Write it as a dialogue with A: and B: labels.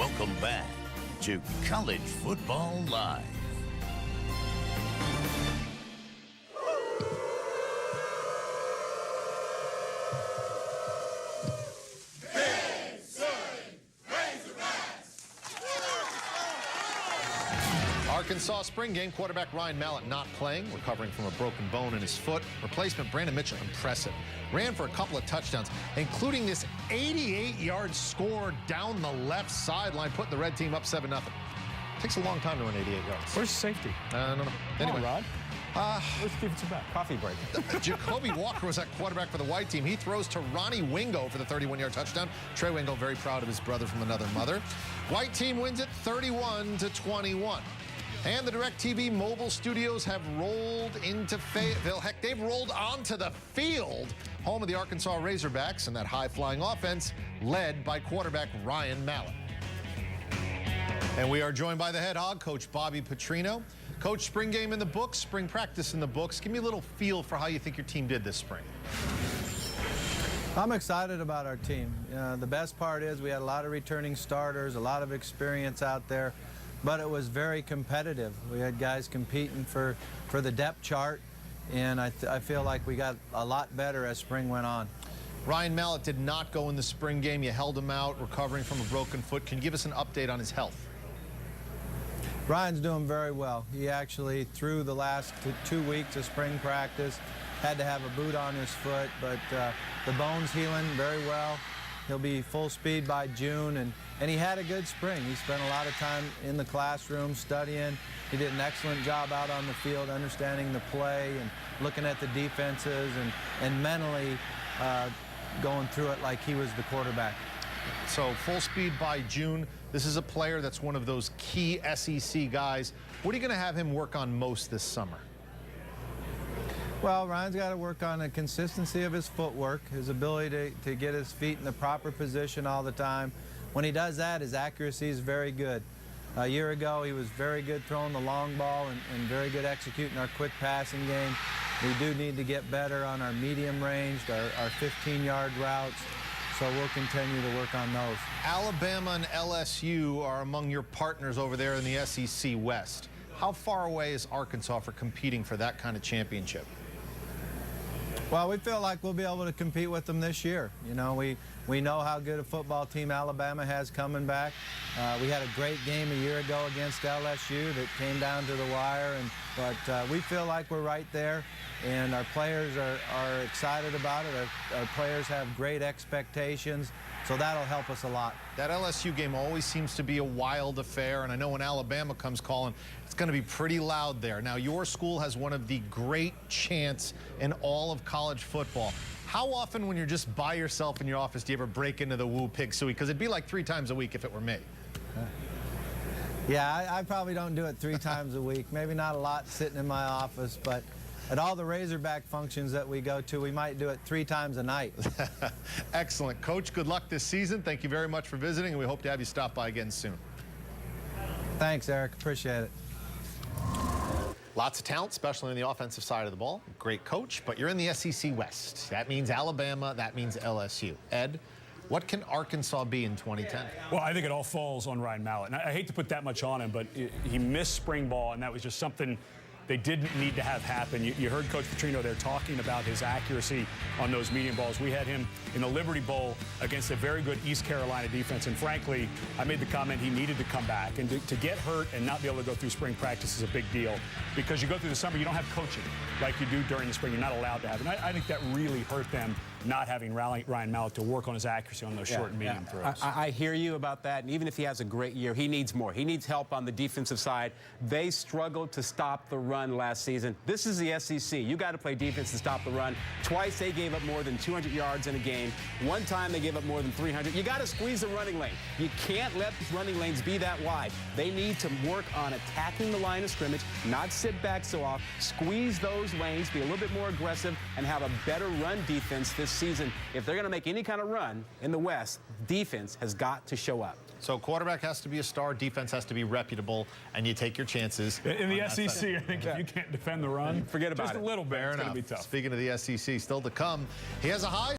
A: Welcome back to College Football Live.
B: Arkansas spring game, quarterback Ryan Mallett not playing, recovering from a broken bone in his foot. Replacement Brandon Mitchell, impressive. Ran for a couple of touchdowns, including this 88-yard score down the left sideline, putting the red team up 7-0. Takes a long time to run 88 yards.
C: Where's safety?
B: I don't know. Anyway,
C: Rod. Where's the defensive back? Coffee break.
B: Jacoby Walker was at quarterback for the white team. He throws to Ronnie Wingo for the 31-yard touchdown. Trey Wingo very proud of his brother from another mother. White team wins it 31-21. And the DirecTV mobile studios have rolled into Fayetteville. Heck, they've rolled onto the field, home of the Arkansas Razorbacks, and that high-flying offense led by quarterback Ryan Mallett. And we are joined by the head hog, Coach Bobby Petrino. Coach, spring game in the books, spring practice in the books. Give me a little feel for how you think your team did this spring.
D: I'm excited about our team. The best part is we had a lot of returning starters, a lot of experience out there, but it was very competitive. We had guys competing for the depth chart, and I feel like we got a lot better as spring went on.
B: Ryan Mallett did not go in the spring game. You held him out, recovering from a broken foot. Can you give us an update on his health?
D: Ryan's doing very well. He actually, through the last 2 weeks of spring practice, had to have a boot on his foot, but the bone's healing very well. He'll be full speed by June, and he had a good spring. He spent a lot of time in the classroom studying. He did an excellent job out on the field, understanding the play and looking at the defenses and mentally going through it like he was the quarterback.
B: So full speed by June. This is a player that's one of those key SEC guys. What are you going to have him work on most this summer?
D: Well, Ryan's got to work on the consistency of his footwork, his ability to get his feet in the proper position all the time. When he does that, his accuracy is very good. A year ago, he was very good throwing the long ball and very good executing our quick passing game. We do need to get better on our medium range, our 15-yard routes, so we'll continue to work on those.
B: Alabama and LSU are among your partners over there in the SEC West. How far away is Arkansas for competing for that kind of championship?
D: Well, we feel like we'll be able to compete with them this year. You know, we know how good a football team Alabama has coming back. We had a great game a year ago against LSU that came down to the wire, but we feel like we're right there, and our players are excited about it. Our players have great expectations, so that'll help us a lot.
B: That LSU game always seems to be a wild affair, and I know when Alabama comes calling, it's going to be pretty loud there. Now, your school has one of the great chants in all of college football. How often when you're just by yourself in your office do you ever break into the Woo Pig Sooie? Because it'd be like 3 times a week if it were me.
D: Yeah, I probably don't do it 3 times a week. Maybe not a lot sitting in my office, but at all the Razorback functions that we go to, we might do it 3 times a night.
B: Excellent. Coach, good luck this season. Thank you very much for visiting, and we hope to have you stop by again soon.
D: Thanks, Eric. Appreciate it.
B: Lots of talent, especially on the offensive side of the ball. Great coach, but you're in the SEC West. That means Alabama, that means LSU. Ed, what can Arkansas be in 2010?
C: Well, I think it all falls on Ryan Mallett. And I hate to put that much on him, but he missed spring ball, and that was just something they didn't need to have happen. You heard Coach Petrino there talking about his accuracy on those medium balls. We had him in the Liberty Bowl against a very good East Carolina defense, and frankly, I made the comment he needed to come back. And to get hurt and not be able to go through spring practice is a big deal, because you go through the summer, you don't have coaching like you do during the spring. You're not allowed to have it. And I think that really hurt them, not having Ryan Mallett to work on his accuracy on those short and medium throws.
E: I hear you about that, and even if he has a great year, he needs more. He needs help on the defensive side. They struggled to stop the run last season. This is the SEC. You got to play defense to stop the run. Twice they gave up more than 200 yards in a game. One time they gave up more than 300. You got to squeeze the running lane. You can't let the running lanes be that wide. They need to work on attacking the line of scrimmage, not sit back so off, squeeze those lanes, be a little bit more aggressive, and have a better run defense this season. If they're going to make any kind of run in the West, defense has got to show up.
B: So quarterback has to be a star, defense has to be reputable, and you take your chances.
C: In the SEC, I think if you can't defend the run,
E: forget about it.
C: Just a little bit, it's going to be tough.
B: Speaking of the SEC, still to come, he has a high